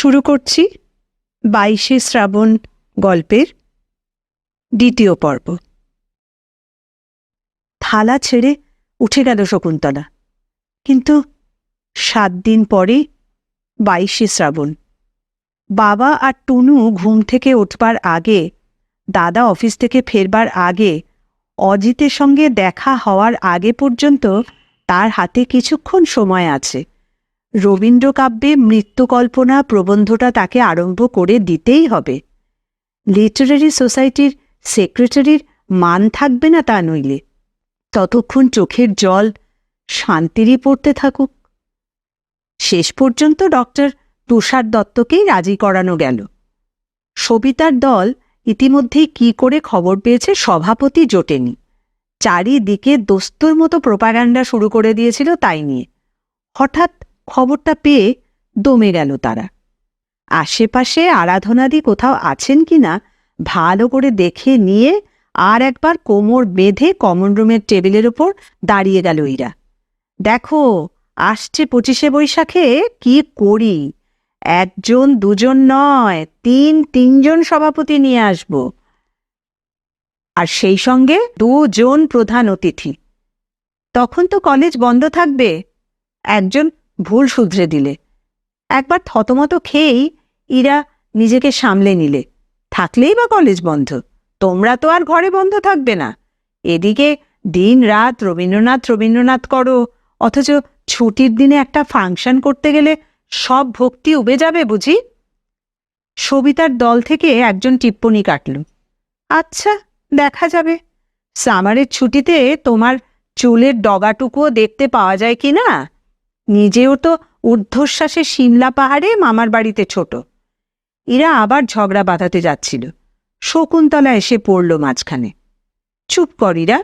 শুরু করছি 22শে শ্রাবণ গল্পের দ্বিতীয় পর্ব। থালা ছেড়ে উঠে গেল শকুন্তলা। কিন্তু 7 দিন পরে 22শে শ্রাবণ। বাবা আর টুনু ঘুম থেকে উঠবার আগে, দাদা অফিস থেকে ফেরবার আগে, অজিতের সঙ্গে দেখা হওয়ার আগে পর্যন্ত তার হাতে কিছুক্ষণ সময় আছে। রবীন্দ্রকাব্যে মৃত্যুকল্পনা প্রবন্ধটা তাকে আরম্ভ করে দিতেই হবে। লিটারারি সোসাইটির সেক্রেটারির মান থাকবে না তা নইলে। ততক্ষণ চোখের জল শান্তিরই পড়তে থাকুক। শেষ পর্যন্ত ডক্টর তুষার দত্তকেই রাজি করানো গেল। সবিতার দল ইতিমধ্যেই কি করে খবর পেয়েছে সভাপতি জোটেনি। চারিদিকে দস্তুর মতো প্রোপাগান্ডা শুরু করে দিয়েছিল তাই নিয়ে। হঠাৎ খবরটা পেয়ে দমে গেল তারা। আশেপাশে আরাধনাদি কোথাও আছেন কিনা ভালো করে দেখে নিয়ে আর একবার কোমর বেঁধে কমন রুমের টেবিলের ওপর দাঁড়িয়ে গেল ইরা। দেখো, আসছে 25শে বৈশাখে কি করি। 1 জন 2 জন নয়, 3 জন সভাপতি নিয়ে আসব, আর সেই সঙ্গে 2 জন প্রধান অতিথি। তখন তো কলেজ বন্ধ থাকবে। একজন ভুল শুধরে দিলে। একবার থতমত খেয়েই ইরা নিজেকে সামলে নিলে। থাকলেই বা কলেজ বন্ধ, তোমরা তো আর ঘরে বন্ধ থাকবে না। এদিকে দিন রাত রবীন্দ্রনাথ রবীন্দ্রনাথ করো, অথচ ছুটির দিনে একটা ফাংশন করতে গেলে সব ভক্তি উবে যাবে বুঝি। সবিতার দল থেকে একজন টিপ্পনি কাটল। আচ্ছা, দেখা যাবে। সামারের ছুটিতে তোমার চুলের ডগাটুকুও দেখতে পাওয়া যায় কি না। নিজেও তো ঊর্ধ্বশ্বাসে সিমলা পাহাড়ে মামার বাড়িতে ছোট। এরা আবার ঝগড়া বাঁধাতে যাচ্ছিল। শকুন্তলা এসে পড়ল মাঝখানে। চুপ কর ইরা,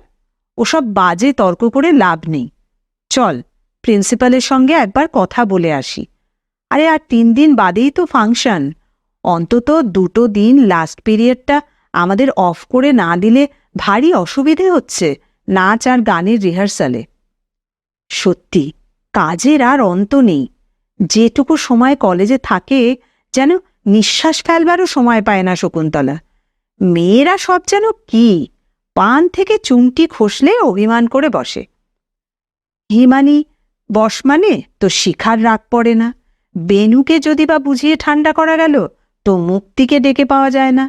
ওসব বাজে তর্ক করে লাভ নেই। চল, প্রিন্সিপালের সঙ্গে একবার কথা বলে আসি। আরে আর 3 দিন বাদেই তো ফাংশন। অন্তত 2 দিন লাস্ট পিরিয়ডটা আমাদের অফ করে না দিলে ভারী অসুবিধে হচ্ছে নাচ আর গানের রিহার্সালে। সত্যি কাজের আর অন্ত নেই। যেটুকু সময় কলেজে থাকে যেন নিঃশ্বাস ফেলবারও সময় পায় না শকুন্তলা। মেয়েরা সব যেন কি পান থেকে চুমটি খসলে অভিমান করে বসে। হিমানি বস মানে তো শিখার রাগ পড়ে না। বেনুকে যদি বা বুঝিয়ে ঠান্ডা করা গেল তো মুক্তিকে ডেকে পাওয়া যায় না।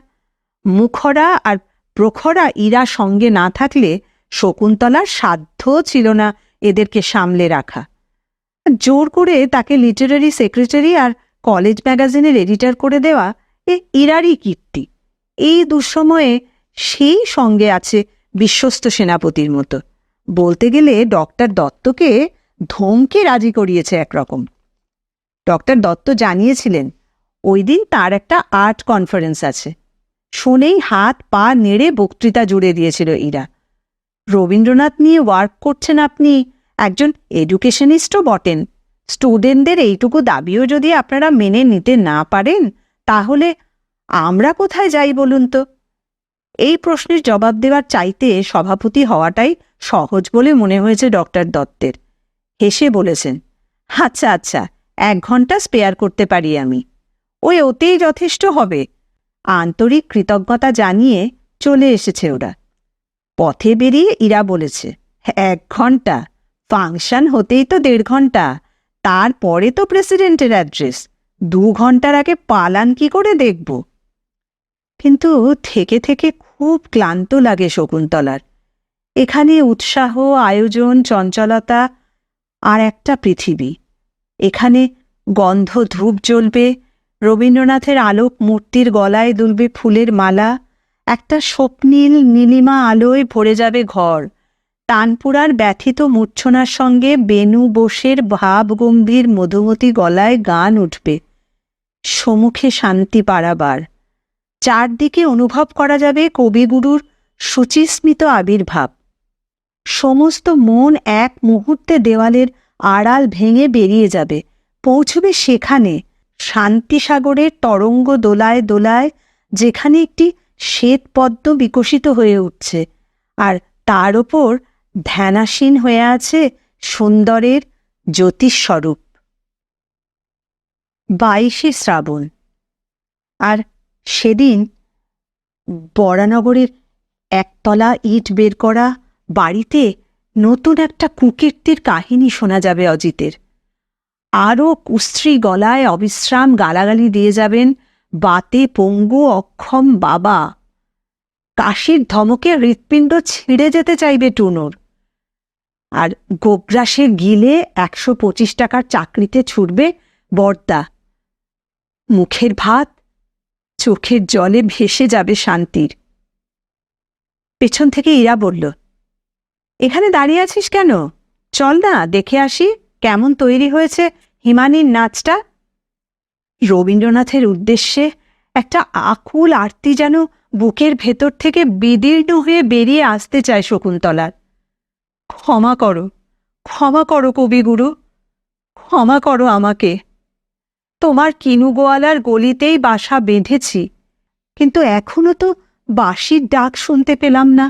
মুখরা আর প্রখরা ইরা সঙ্গে না থাকলে শকুন্তলার সাধ্য ছিল না এদেরকে সামলে রাখা। জোর করে তাকে লিটারারি সেক্রেটারি আর কলেজ ম্যাগাজিনের এডিটর করে দেওয়া এ ইরারই কীর্তি। এই দুঃসময়ে সেই সঙ্গে আছে বিশ্বস্ত সেনাপতির মতো। বলতে গেলে ডক্টর দত্তকে ধমকে রাজি করিয়েছে একরকম। ডক্টর দত্ত জানিয়েছিলেন ওই দিন তার একটা আর্ট কনফারেন্স আছে। শুনেই হাত পা নেড়ে বক্তৃতা জুড়ে দিয়েছিল ইরা। রবীন্দ্রনাথ নিয়ে ওয়ার্ক করছেন আপনি, একজন এডুকেশনিস্টও বটেন। স্টুডেন্টদের এইটুকু দাবিও যদি আপনারা মেনে নিতে না পারেন তাহলে আমরা কোথায় যাই বলুন তো। এই প্রশ্নের জবাব দেওয়ার চাইতে সভাপতি হওয়াটাই সহজ বলে মনে হয়েছে ডক্টর দত্তের। হেসে বলেছেন, আচ্ছা আচ্ছা, 1 ঘন্টা স্পেয়ার করতে পারি আমি, ওই ওতেই যথেষ্ট হবে। আন্তরিক কৃতজ্ঞতা জানিয়ে চলে এসেছে ওরা। পথে বেরিয়ে ইরা বলেছে, 1 ঘন্টা? ফাংশন হতেই তো 1.5 ঘন্টা। তারপরে তো প্রেসিডেন্টের অ্যাড্রেস। 2 ঘন্টার আগে পালান কি করে দেখব। কিন্তু থেকে থেকে খুব ক্লান্ত লাগে শকুন্তলার। এখানে উৎসাহ, আয়োজন, চঞ্চলতা আর একটা পৃথিবী। এখানে গন্ধ ধূপ জ্বলবে, রবীন্দ্রনাথের আলোক মূর্তির গলায় দুলবে ফুলের মালা, একটা স্বপ্নীল নীলিমা আলোয় ভরে যাবে ঘর। তানপুরার ব্যথিত মূর্ছনার সঙ্গে বেনু বোসের ভাবগম্ভীর মধুমতি গলায় গান উঠবে। সম্মুখে শান্তি পাড়াবার। চারদিকে অনুভব করা যাবে কবিগুরুর শুচিস্মিত আবির্ভাব। সমস্ত মন এক মুহূর্তে দেওয়ালের আড়াল ভেঙে বেরিয়ে যাবে, পৌঁছবে সেখানে শান্তিসাগরের তরঙ্গ দোলায় দোলায়, যেখানে একটি শ্বেত পদ্ম বিকশিত হয়ে উঠছে, আর তার ওপর ধ্যানাসীন হয়ে আছে সুন্দরের জ্যোতিস্বরূপ। 22শে শ্রাবণ। আর সেদিন বরানগরের একতলা ইট বের করা বাড়িতে নতুন একটা কুকীর্তির কাহিনী শোনা যাবে অজিতের। আরও কুস্ত্রী গলায় অবিশ্রাম গালাগালি দিয়ে যাবেন বাতে পঙ্গু অক্ষম বাবা। কাশির ধমকে হৃৎপিণ্ড ছিঁড়ে যেতে চাইবে টুনুর। আর গোগ্রাসে গিলে 125 টাকার চাকরিতে ছুটবে বর্দা। মুখের ভাত চোখের জলে ভেসে যাবে শান্তির। পেছন থেকে ইরা বলল, এখানে দাঁড়িয়ে আছিস কেন? চল না, দেখে আসি কেমন তৈরি হয়েছে হিমানীর নাচটা। রবীন্দ্রনাথের উদ্দেশ্যে একটা আকুল আরতি যেন বুকের ভেতর থেকে বিদীর্ণ হয়ে বেরিয়ে আসতে চায় শকুন্তলার। ক্ষমা করো, ক্ষমা করো কবিগুরু, ক্ষমা করো আমাকে। তোমার কিনুগোয়ালার গলিতেই বাসা বেঁধেছি, কিন্তু এখনো তো বাঁশির ডাক শুনতে পেলাম না।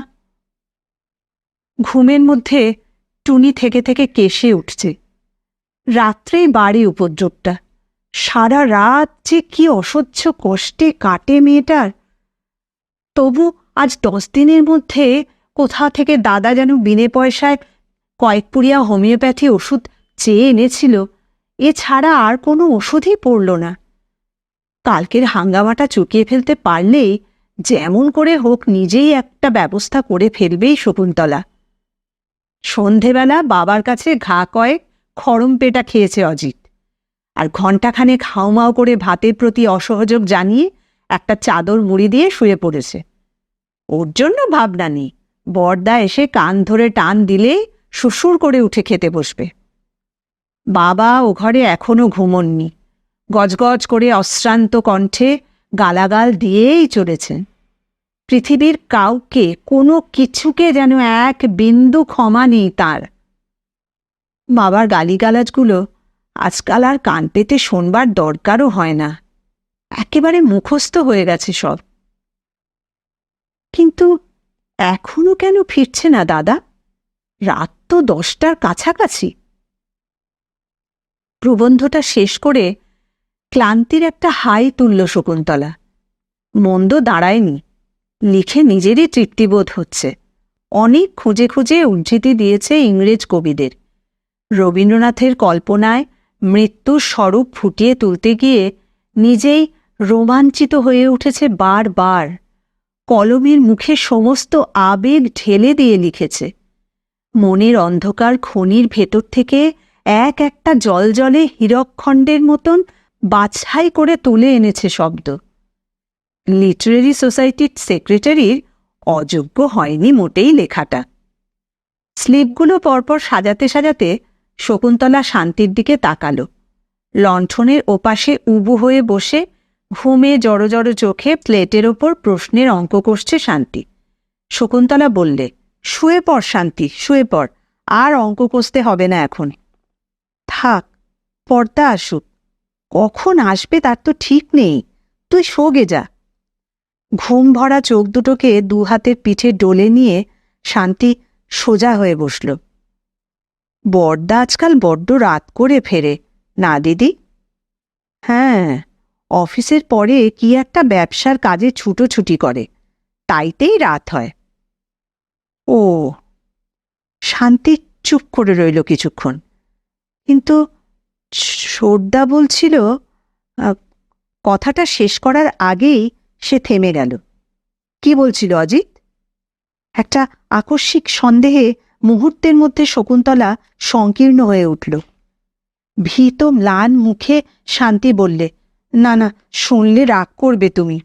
ঘুমের মধ্যে টুনি থেকে থেকে কেশে উঠছে। রাত্রেই বাড়ি উপদ্রবটা। সারা রাত যে কি অসহ্য কষ্টে কাটে মেয়েটার। তবু আজ 10 দিনের মধ্যে কোথা থেকে দাদা যেন বিনে পয়সায় কয়েক পুড়িয়া হোমিওপ্যাথি ওষুধ চেয়ে এনেছিল, এছাড়া আর কোনো ওষুধই পড়ল না। কালকের হাঙ্গামাটা চুকিয়ে ফেলতে পারলেই যেমন করে হোক নিজেই একটা ব্যবস্থা করে ফেলবেই শকুন্তলা। সন্ধেবেলা বাবার কাছে ঘা কয়েক খড়ম পেটা খেয়েছে অজিত, আর ঘণ্টাখানেক হাউমাউ করে ভাতের প্রতি অসহযোগ জানিয়ে একটা চাদর মুড়ি দিয়ে শুয়ে পড়েছে। ওর জন্য ভাবনা নেই, বড়দা এসে কান ধরে টান দিলেই সুসুর করে উঠে খেতে বসবে। বাবা ও ঘরে এখনো ঘুমননি, গজগজ করে অশ্রান্ত কণ্ঠে গালাগাল দিয়েই চলেছেন। পৃথিবীর কাউকে কোনো কিছুকে যেন এক বিন্দু ক্ষমা নেই তার। বাবার গালিগালাজগুলো আজকাল আর কান পেতে শোনবার দরকারও হয় না, একেবারে মুখস্থ হয়ে গেছে সব। কিন্তু এখনো কেন ফিরছে না দাদা? রাত তো 10টার কাছাকাছি। প্রবন্ধটা শেষ করে ক্লান্তির একটা হাই তুলল শকুন্তলা। মন্দ দাঁড়ায়নি, লিখে নিজেরই তৃপ্তিবোধ হচ্ছে। অনেক খুঁজে খুঁজে উদ্ধৃতি দিয়েছে ইংরেজ কবিদের। রবীন্দ্রনাথের কল্পনায় মৃত্যুর স্বরূপ ফুটিয়ে তুলতে গিয়ে নিজেই রোমাঞ্চিত হয়ে উঠেছে বারবার। কলমের মুখে সমস্ত আবেগ ঢেলে দিয়ে লিখেছে। মনের অন্ধকার খনির ভেতর থেকে এক একটা জলজলে হীরকখণ্ডের মতন বাছাই করে তুলে এনেছে শব্দ। লিটারেরি সোসাইটির সেক্রেটারির অযোগ্য হয়নি মোটেই লেখাটা। স্লিপগুলো পরপর সাজাতে সাজাতে শকুন্তলা শান্তির দিকে তাকালো। লণ্ঠনের ওপাশে উবু হয়ে বসে ঘুমে জড়ো জড়ো চোখে প্লেটের ওপর প্রশ্নের অঙ্ক কষছে শান্তি। শকুন্তলা বললে, শুয়ে পড় শান্তি, শুয়ে পড়, আর অঙ্ক কষতে হবে না এখন। থাক, পর্দা আসুক, কখন আসবে তার তো ঠিক নেই, তুই শোগে যা। ঘুম ভরা চোখ দুটোকে 2 হাতের পিঠে ডলে নিয়ে শান্তি সোজা হয়ে বসল। বড়দা আজকাল বড্ড রাত করে ফেরে না দিদি? হ্যাঁ, অফিসের পরে কি একটা ব্যবসার কাজে ছুটোছুটি করে, তাইতেই রাত হয়। ও। শান্তি চুপ করে রইল কিছুক্ষণ, কিন্তু ছোটদা বলছিল। কথাটা শেষ করার আগেই সে থেমে গেল। কি বলছিল অজিত? একটা আকস্মিক সন্দেহে মুহূর্তের মধ্যে শকুন্তলা সংকীর্ণ হয়ে উঠল। ভীত ম্লান মুখে শান্তি বললে, না না, শুনলে রাগ করবে তুমি।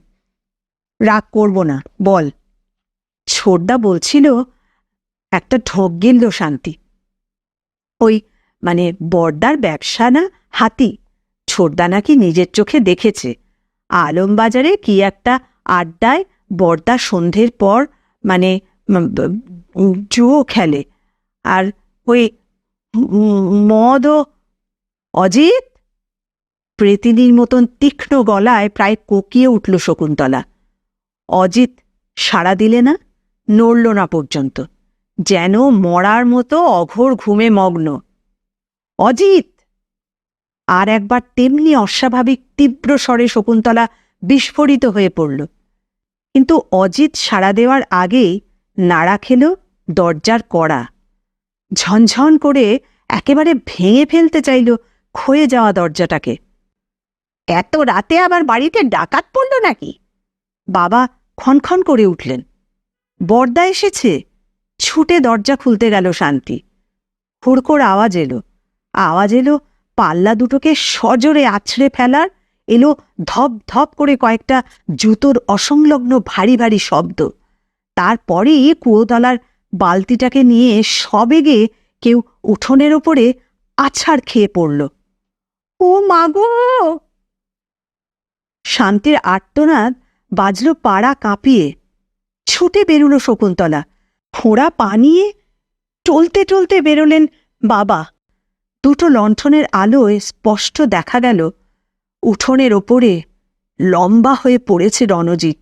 রাগ করব না, বল। ছোটদা বলছিল। একটা ঢোক গিলল শান্তি। ওই মানে বড়দার ব্যবসা না হাতি, ছোটদা নাকি নিজের চোখে দেখেছে। আলমবাজারে কি একটা আড্ডায় বড়দা সন্ধ্যের পর মানে জুয়ো খেলে, আর ওই মদও। অজিত! প্রেতিনীর মতন তীক্ষ্ণ গলায় প্রায় কোকিয়ে উঠল শকুন্তলা। অজিত সাড়া দিলে না, নড়ল না পর্যন্ত, যেন মরার মতো অঘোর ঘুমে মগ্ন। অজিত! আর একবার তেমনি অস্বাভাবিক তীব্র স্বরে শকুন্তলা বিস্ফোরিত হয়ে পড়ল। কিন্তু অজিত সাড়া দেওয়ার আগেই নাড়া খেল দরজার কড়া। ঝনঝন করে একেবারে ভেঙে ফেলতে চাইল ক্ষয়ে যাওয়া দরজাটাকে। এত রাতে আবার বাড়িতে ডাকাত পড়ল নাকি? বাবা ক্ষণক্ষণ করে উঠলেন। বরদা এসেছে। ছুটে দরজা খুলতে গেল শান্তি। হুড়কোড় আওয়াজ এলো পাল্লা দুটোকে সজোরে আছড়ে ফেলার, এলো ধপ ধপ করে কয়েকটা জুতোর অসংলগ্ন ভারী ভারী শব্দ। তারপরেই কুয়োতলার বালতিটাকে নিয়ে সবেগে কেউ উঠোনের ওপরে আছাড় খেয়ে পড়ল। ও মাগো! শান্তির আর্তনাদ বাজল পাড়া কাঁপিয়ে। ছুটে বেরুল শকুন্তলা। ফোঁড়া পা নিয়ে টলতে টলতে বেরোলেন বাবা। দুটো লণ্ঠনের আলোয় স্পষ্ট দেখা গেল উঠোনের ওপরে লম্বা হয়ে পড়েছে রণজিৎ।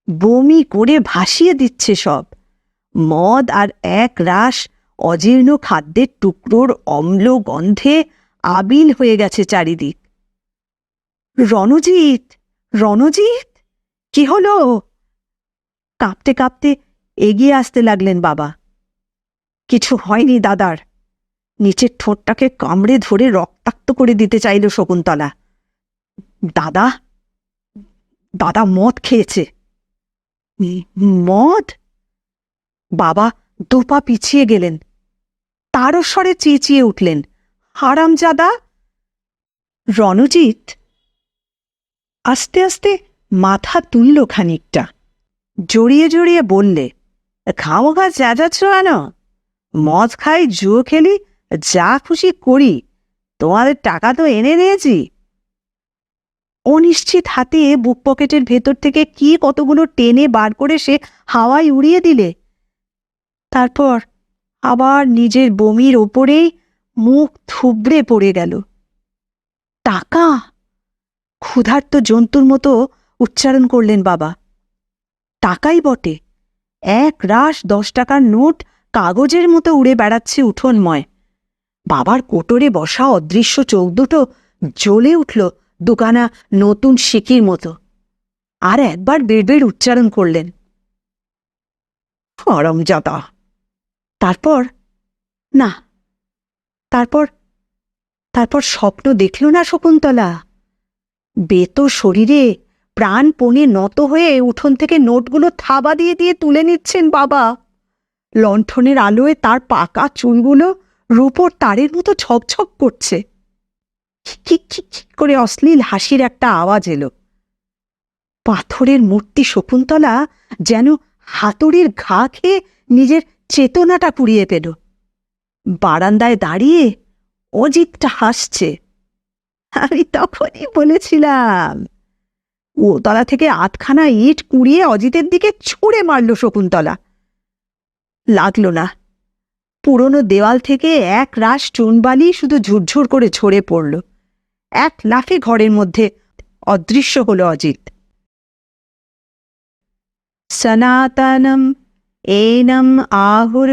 বমি করে ভাসিয়ে দিচ্ছে সব। মদ আর এক রাশ অজীর্ণ খাদ্যের টুকরোর অম্ল গন্ধে আবিল হয়ে গেছে চারিদিক। রণজিৎ, রণজিৎ, কি হলো? কাঁপতে কাঁপতে এগিয়ে আসতে লাগলেন বাবা। কিছু হয়নি দাদার। নিচের ঠোঁটটাকে কামড়ে ধরে রক্তাক্ত করে দিতে চাইল শকুন্তলা। দাদা, দাদা মদ খেয়েছে। মদ? বাবা দুপা পিছিয়ে গেলেন। তারও স্বরে চেঁচিয়ে উঠলেন, হারামজাদা! রণজিৎ আস্তে আস্তে মাথা তুলল খানিকটা। জড়িয়ে জড়িয়ে বললে, খামোখা চেঁচাচ্ছ কেন? মদ খাই, জুয়ো খেলি, যা খুশি করি, তোমাদের টাকা তো এনে দিয়েছি। অনিশ্চিত হাতে বুক পকেটের ভেতর থেকে কি কতগুলো টেনে বার করে সে হাওয়ায় উড়িয়ে দিলে। তারপর আবার নিজের বমির ওপরেই মুখ থুবড়ে পড়ে গেল। টাকা! ক্ষুধার্ত জন্তুর মতো উচ্চারণ করলেন বাবা। টাকাই বটে। এক রাশ 10 টাকার নোট কাগজের মতো উড়ে বেড়াচ্ছে উঠোনময়। বাবার কোটরে বসা অদৃশ্য চোখ দুটো জ্বলে উঠল দুখানা নতুন শিকির মতো। আর একবার বেড় উচ্চারণ করলেন, হারামজাদা। তারপর না, তারপর স্বপ্ন দেখল না শকুন্তলা। বেতো শরীরে প্রাণপণে নত হয়ে উঠোন থেকে নোটগুলো থাবা দিয়ে দিয়ে তুলে নিচ্ছেন বাবা। লণ্ঠনের আলোয় তার পাকা চুলগুলো রূপোর তারের মতো ছকছক করছে। খিক খিক খিক করে অশ্লীল হাসির একটা আওয়াজ এলো। পাথরের মূর্তি শকুন্তলা যেন হাতুড়ির ঘা খেয়ে নিজের চেতনাটা কুড়িয়ে পেল। বারান্দায় দাঁড়িয়ে অজিতটা হাসছে। আমি তখনই বলেছিলাম। ও তলা থেকে 8খানা ইট কুড়িয়ে অজিতের দিকে ছুঁড়ে মারল শকুন্তলা। লাগলো না। পুরনো দেওয়াল থেকে এক রাশ চুনবালি শুধু ঝুরঝুর করে ঝরে পড়ল। এক লাফে ঘরের মধ্যে অদৃশ্য হল অজিত। সনাতনম এনম আহুর।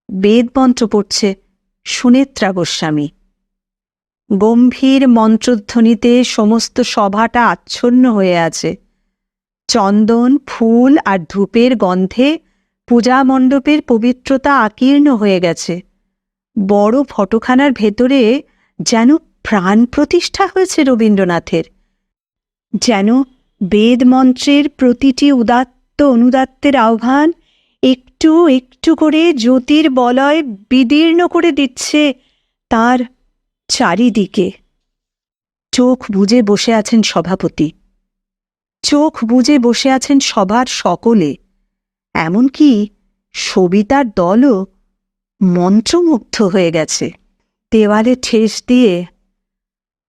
বেদমন্ত্র পড়ছে সুনেত্রা গোস্বামী। গম্ভীর মন্ত্রধ্বনিতে সমস্ত সভাটা আচ্ছন্ন হয়ে আছে। চন্দন, ফুল আর ধূপের গন্ধে পূজা মণ্ডপের পবিত্রতা আকীর্ণ হয়ে গেছে। বড় ফটোখানার ভেতরে যেন প্রাণ প্রতিষ্ঠা হয়েছে রবীন্দ্রনাথের। যেন বেদমন্ত্রের প্রতিটি উদাত্ত অনুদাত্তের আহ্বান একটু একটু করে জ্যোতির বলয় বিদীর্ণ করে দিচ্ছে তার চারিদিকে। চোখ বুজে বসে আছেন সভাপতি। চোখ বুজে বসে আছেন সভার সকলে। এমনকি সবিতার দলও মন্ত্রমুগ্ধ হয়ে গেছে। দেওয়ালে ঠেস দিয়ে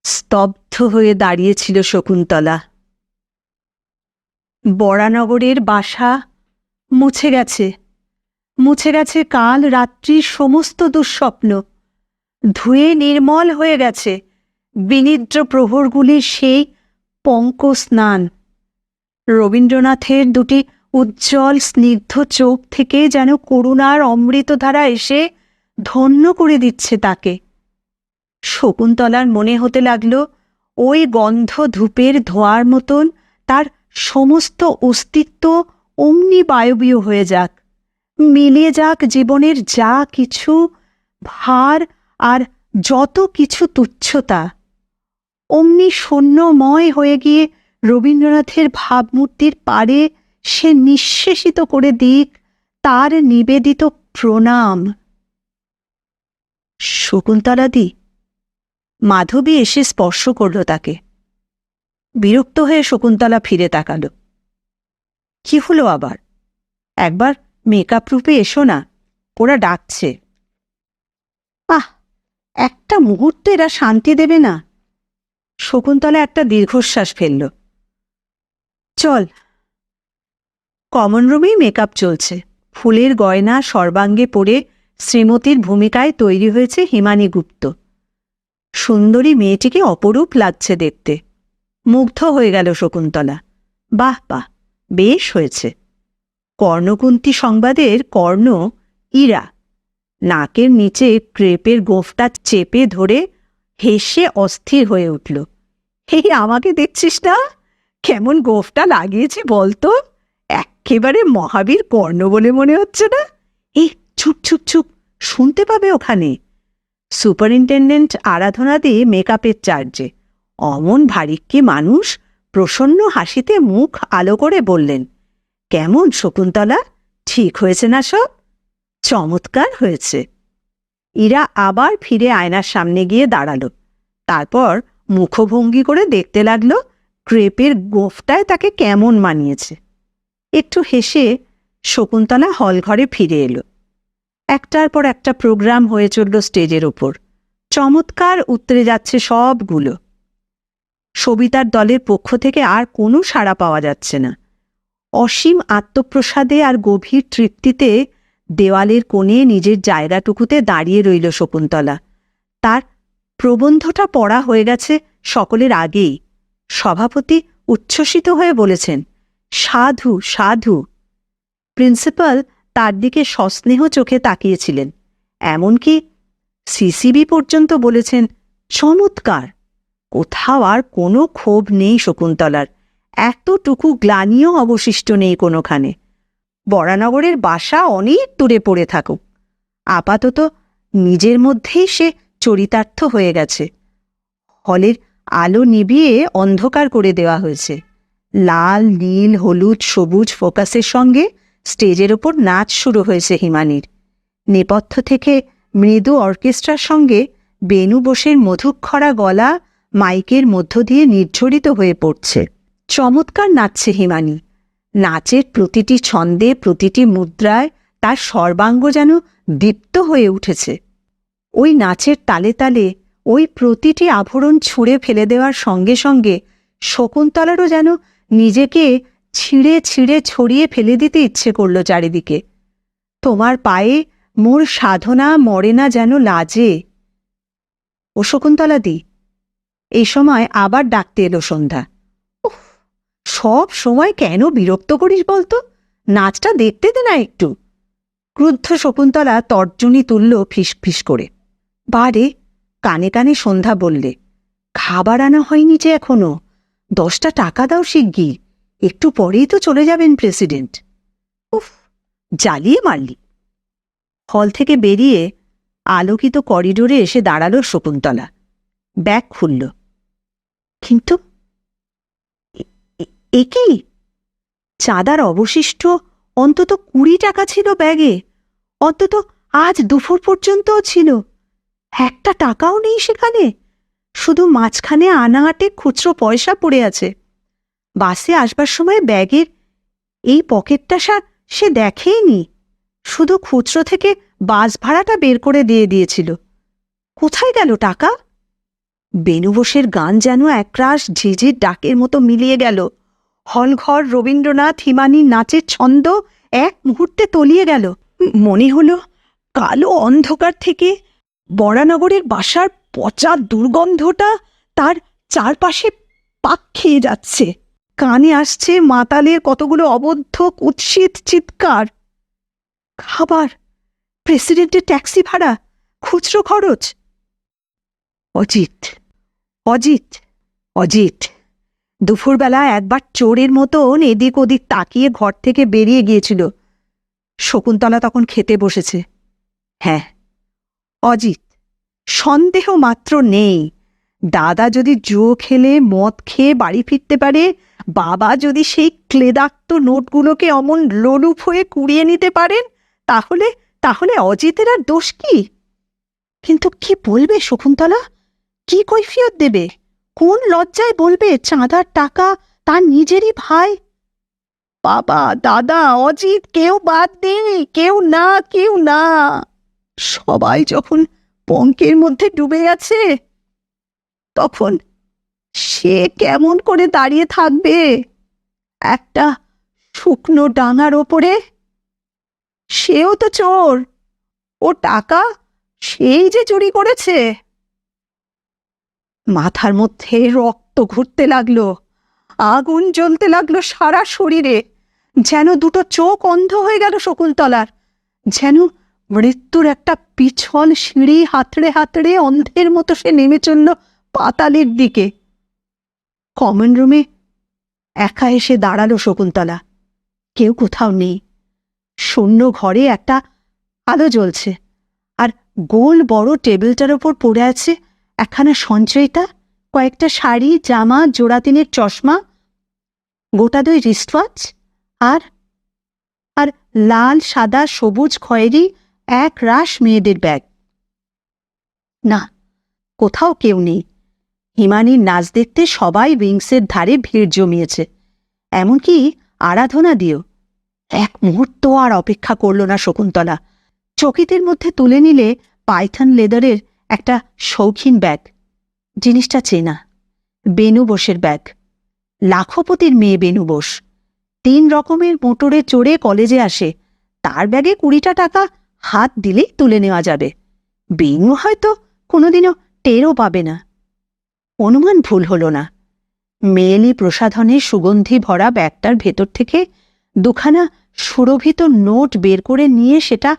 স্তব্ধ হয়ে দাঁড়িয়েছিল শকুন্তলা। বরানগরের বাসা মুছে গেছে কাল রাত্রির সমস্ত দুঃস্বপ্ন। ধুয়ে নির্মল হয়ে গেছে বিনিদ্র প্রহরগুলির সেই পঙ্ক স্নান। রবীন্দ্রনাথের দুটি উজ্জ্বল স্নিগ্ধ চোখ থেকে যেন করুণার অমৃতধারা এসে ধন্য করে দিচ্ছে তাকে। শকুন্তলার মনে হতে লাগলো ওই গন্ধ ধূপের ধোঁয়ার মতন তার সমস্ত অস্তিত্ব অমনি বায়বীয় হয়ে যাক, মিলিয়ে যাক জীবনের যা কিছু ভার আর যত কিছু তুচ্ছতা, অমনি শূন্যময় হয়ে গিয়ে রবীন্দ্রনাথের ভাবমূর্তির পারে সে নিঃশেষিত করে দিক তার নিবেদিত প্রণাম। শকুন্তলাদি, মাধবী এসে স্পর্শ করল তাকে। বিরক্ত হয়ে শকুন্তলা ফিরে তাকাল। কি হলো আবার? একবার মেকআপ রূপে এসো না, ওরা ডাকছে। আহ, একটা মুহূর্ত এরা শান্তি দেবে না। শকুন্তলা একটা দীর্ঘশ্বাস ফেলল। চল। কমন রুমেই মেকআপ চলছে। ফুলের গয়না সর্বাঙ্গে পরে শ্রীমতীর ভূমিকায় তৈরি হয়েছে হিমানী গুপ্ত। সুন্দরী মেয়েটিকে অপরূপ লাগছে দেখতে। মুগ্ধ হয়ে গেল শকুন্তলা। বাহ বাহ, বেশ হয়েছে। কর্ণকুন্তী সংবাদের কর্ণ ইরা। নাকের নিচে ক্রেপের গোঁফটা চেপে ধরে হেসে অস্থির হয়ে উঠল। এই আমাকে দেখছিস না? কেমন গোঁফটা লাগিয়েছি বলতো? একেবারে মহাবীর কর্ণ বলে মনে হচ্ছে না? এই চুপ চুপ চুপ, শুনতে পাবে ওখানে। সুপারিনটেন্ডেন্ট আরাধনাদি মেকআপের চার্জে। অমন ভারিক্কি মানুষ প্রসন্ন হাসিতে মুখ আলো করে বললেন, কেমন শকুন্তলা, ঠিক হয়েছে না সব? চমৎকার হয়েছে। ইরা আবার ফিরে আয়নার সামনে গিয়ে দাঁড়ালো। তারপর মুখভঙ্গি করে দেখতে লাগলো ক্রেপের গোঁফটায় তাকে কেমন মানিয়েছে। একটু হেসে শকুন্তলা হলঘরে ফিরে এলো। একটার পর একটা প্রোগ্রাম হয়ে চলল স্টেজের ওপর। চমৎকার উতরে যাচ্ছে সবগুলো। সবিতার দলের পক্ষ থেকে আর কোনো সাড়া পাওয়া যাচ্ছে না। অসীম আত্মপ্রসাদে আর গভীর তৃপ্তিতে দেওয়ালের কোণে নিজের জায়গাটুকুতে দাঁড়িয়ে রইল শকুন্তলা। তার প্রবন্ধটা পড়া হয়ে গেছে সকলের আগেই। সভাপতি উচ্ছ্বসিত হয়ে বলেছেন, সাধু সাধু। প্রিন্সিপাল তার দিকে সস্নেহ চোখে তাকিয়েছিলেন। এমনকি সিসিবি পর্যন্ত বলেছেন, চমৎকার। কোথাও আর কোনো ক্ষোভ নেই শকুন্তলার। এতটুকু গ্লানিও অবশিষ্ট নেই কোনোখানে। বরানগরের বাসা অনেক দূরে পড়ে থাকুক, আপাতত নিজের মধ্যেই সে চরিতার্থ হয়ে গেছে। হলের আলো নিভিয়ে অন্ধকার করে দেওয়া হয়েছে। লাল নীল হলুদ সবুজ ফোকাসের সঙ্গে স্টেজের ওপর নাচ শুরু হয়েছে হিমানীর। নেপথ্য থেকে মৃদু অর্কেস্ট্রার সঙ্গে বেনু বোসের মধুক্ষরা গলা মাইকের মধ্য দিয়ে নির্ঝরিত হয়ে পড়ছে। চমৎকার নাচছে হিমানী। নাচের প্রতিটি ছন্দে, প্রতিটি মুদ্রায় তার সর্বাঙ্গ যেন দীপ্ত হয়ে উঠেছে। ওই নাচের তালে তালে ওই প্রতিটি আভরণ ছুঁড়ে ফেলে দেওয়ার সঙ্গে সঙ্গে শকুন্তলারও যেন নিজেকে ছিঁড়ে ছিঁড়ে ছড়িয়ে ফেলে দিতে ইচ্ছে করল চারিদিকে। তোমার পায়ে মোর সাধনা মরে না যেন লাজে। ও শকুন্তলাদি। এই সময় আবার ডাকতে এলো সন্ধ্যা। উফ, সব সময় কেন বিরক্ত করিস বলতো? নাচটা দেখতে দে না একটু। ক্রুদ্ধ শকুন্তলা তর্জনী তুলল ফিসফিস করে। বারে, কানে কানে সন্ধ্যা বললে, খাবার আনা হয়নি যে এখনো। 10টা টাকা দাও শিগগির, একটু পরেই তো চলে যাবেন প্রেসিডেন্ট। উফ, জ্বালিয়ে মারলি। হল থেকে বেরিয়ে আলোকিত করিডোরে এসে দাঁড়ালো শকুন্তলা। ব্যাগ খুলল। কিন্তু একি চাঁদার অবশিষ্ট অন্তত 20 টাকা ছিল ব্যাগে। অন্তত আজ দুপুর পর্যন্তও ছিল। একটা টাকাও নেই সেখানে। শুধু মাঝখানে আনাআটে খুচরো পয়সা পড়ে আছে। বাসে আসবার সময় ব্যাগের এই পকেটটা সে দেখেইনি। শুধু খুচরো থেকে বাস ভাড়াটা বের করে দিয়ে দিয়েছিল। কোথায় গেল টাকা? বেনু বোসের গান যেন একরাশ ঝিঝির ডাকের মতো মিলিয়ে গেল। হলঘর রবীন্দ্রনাথ হিমানীর নাচের ছন্দ এক মুহূর্তে তলিয়ে গেল। মনে হলো কালো অন্ধকার থেকে বরানগরের বাসার পচা দুর্গন্ধটা তার চারপাশে পাক খেয়ে যাচ্ছে। কানে আসছে মাতালের কতগুলো অবদ্ধ কুৎসিত চিৎকার। খাবার, প্রেসিডেন্টের ট্যাক্সি ভাড়া, খুচরো খরচ। অজিত, অজিত, অজিত দুপুরবেলা একবার চোরের মতন এদিক ওদিক তাকিয়ে ঘর থেকে বেরিয়ে গিয়েছিল। শকুন্তলা তখন খেতে বসেছে। হ্যাঁ, অজিত, সন্দেহ মাত্র নেই। দাদা যদি জুয়ো খেলে মদ খেয়ে বাড়ি ফিরতে পারে, বাবা যদি সেই ক্লেদাক্ত নোটগুলোকে অমন লোলুপ হয়ে কুড়িয়ে নিতে পারেন, তাহলে তাহলে অজিতের আর দোষ কি? কিন্তু কি বলবে শকুন্তলা? কি কৈফিয়ত দেবে? কোন লজ্জায় বলবে চাঁদার টাকা তার নিজেরই ভাই? বাবা, দাদা, অজিত কেউ বাদ নেই, কেউ না, কেউ না। সবাই যখন পঙ্কের মধ্যে ডুবে গেছে, তখন সে কেমন করে দাঁড়িয়ে থাকবে একটা শুকনো ডাঙার ওপরে? সেও তো চোর, ও টাকা সেই যে চুরি করেছে। মাথার মধ্যে রক্ত ঘুরতে লাগলো, আগুন জ্বলতে লাগলো সারা শরীরে, যেন দুটো চোখ অন্ধ হয়ে গেল শকুন্তলার, যেন মৃত্যুর একটা পিছল সিঁড়ি হাতড়ে হাতড়ে অন্ধের মতো সে নেমে চলল পাতালের দিকে। কমন রুমে একা এসে দাঁড়ালো শকুন্তলা। কেউ কোথাও নেই। শূন্য ঘরে একটা আলো জ্বলছে, আর গোল বড় টেবিলটার ওপর পড়ে আছে একখানা সঞ্চয়িতা, কয়েকটা শাড়ি, জামা, জোড়া তিনের চশমা, গোটা 2 রিস্টওয়াচ, আর আর লাল, সাদা, সবুজ, খয়েরি এক রাশ মেয়েদের ব্যাগ। না, কোথাও কেউ নেই। হিমানির নাচ দেখতে সবাই উইংসের ধারে ভিড় জমিয়েছে, এমনকি আরাধনা দিও। এক মুহূর্ত আর অপেক্ষা করল না শকুন্তলা। চকিতের মধ্যে তুলে নিলে পাইথন লেদারের একটা শৌখিন ব্যাগ। জিনিসটা চেনা, বেনু বোসের ব্যাগ। লাখপতির মেয়ে বেনু বোস 3 রকমের মোটরে চড়ে কলেজে আসে। তার ব্যাগে 20টা টাকা হাত দিলেই তুলে নেওয়া যাবে। বেনু হয়তো কোনোদিনও টেরও পাবে না। অনুমান ভুল হল না। মেয়েলি প্রসাধনের সুগন্ধি ভরা ব্যাগটার ভেতর থেকে 2খানা সুরভিত নোট বের করে নিয়ে সেটা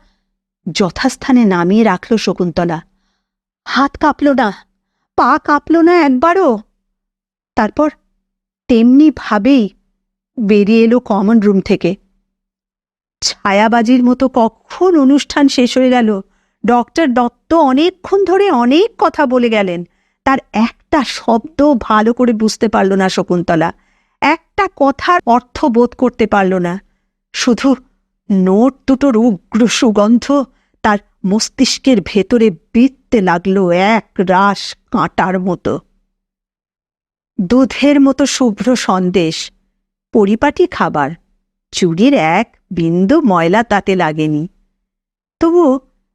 যথাস্থানে নামিয়ে রাখল শকুন্তলা। হাত কাঁপল না, পা কাঁপল না একবারও। তারপর তেমনি ভাবেই বেরিয়ে এলো কমন রুম থেকে। ছায়াবাজির মতো কখন অনুষ্ঠান শেষ হয়ে গেল। ডক্টর দত্ত অনেকক্ষণ ধরে অনেক কথা বলে গেলেন। তার একটা শব্দ ভালো করে বুঝতে পারল না শকুন্তলা, একটা কথার অর্থ বোধ করতে পারল না। শুধু নোট দুটোর উগ্র সুগন্ধ তার মস্তিষ্কের ভেতরে বিঁধতে লাগলো এক রাশ কাঁটার মতো। দুধের মতো শুভ্র সন্দেশ, পরিপাটি খাবার, চুরির এক বিন্দু ময়লা তাতে লাগেনি। তবু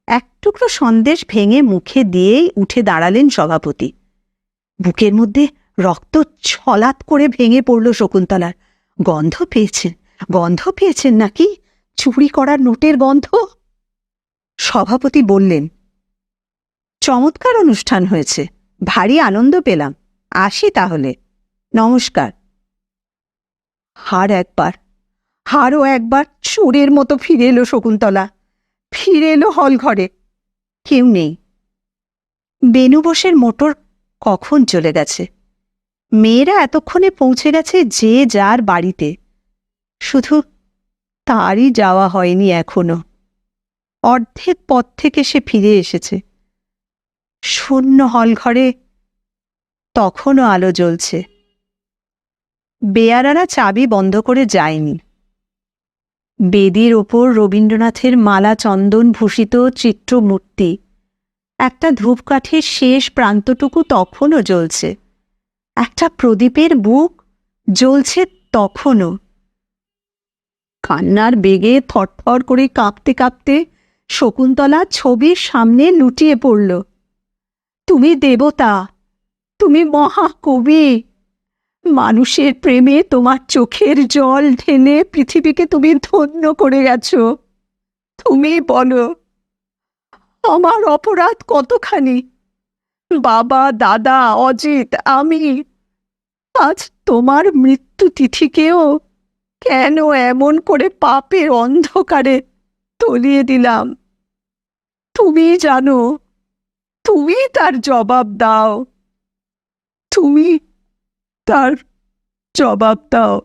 এক টুকরো সন্দেশ ভেঙে মুখে দিয়েই উঠে দাঁড়ালেন সভাপতি। বুকের মধ্যে রক্ত ছলাৎ করে ভেঙে পড়ল শকুন্তলার। গন্ধ পেয়েছেন, গন্ধ পেয়েছেন নাকি? চুরি করার নোটের গন্ধ। সভাপতি বললেন, চমৎকার অনুষ্ঠান হয়েছে, ভারী আনন্দ পেলাম, আসি তাহলে, নমস্কার। আরও একবার চোরের মতো ফিরে এলো শকুন্তলা। ফিরে এলো হল ঘরে। কেউ নেই। বেনু বোসের মোটর কখন চলে গেছে। মেয়েরা এতক্ষণে পৌঁছে গেছে যে যার বাড়িতে। শুধু তারই যাওয়া হয়নি এখনো। অর্ধেক পথ থেকে সে ফিরে এসেছে। শূন্য হল ঘরে তখনও আলো জ্বলছে। বেয়ারারা চাবি বন্ধ করে যায়নি। বেদির ওপর রবীন্দ্রনাথের মালা চন্দন ভূষিত চিত্রমূর্তি, একটা ধূপকাঠির শেষ প্রান্তটুকু তখনও জ্বলছে। একটা প্রদীপের বুক জ্বলছে তখনও। কান্নার বেগে থরথর করে কাঁপতে কাঁপতে শকুন্তলা ছবির সামনে লুটিয়ে পড়ল। তুমি দেবতা, তুমি মহাকবি। মানুষের প্রেমে তোমার চোখের জল ঢেলে পৃথিবীকে তুমি ধন্য করে গেছ। তুমি বলো, আমার অপরাধ কতখানি? বাবা, দাদা, অজিত, আমি আজ তোমার মৃত্যু তিথিকেও কেন এমন করে পাপের অন্ধকারে তলিয়ে দিলাম? তুমি জানো। তুমি তার জবাব দাও, তুমি তার জবাব দাও।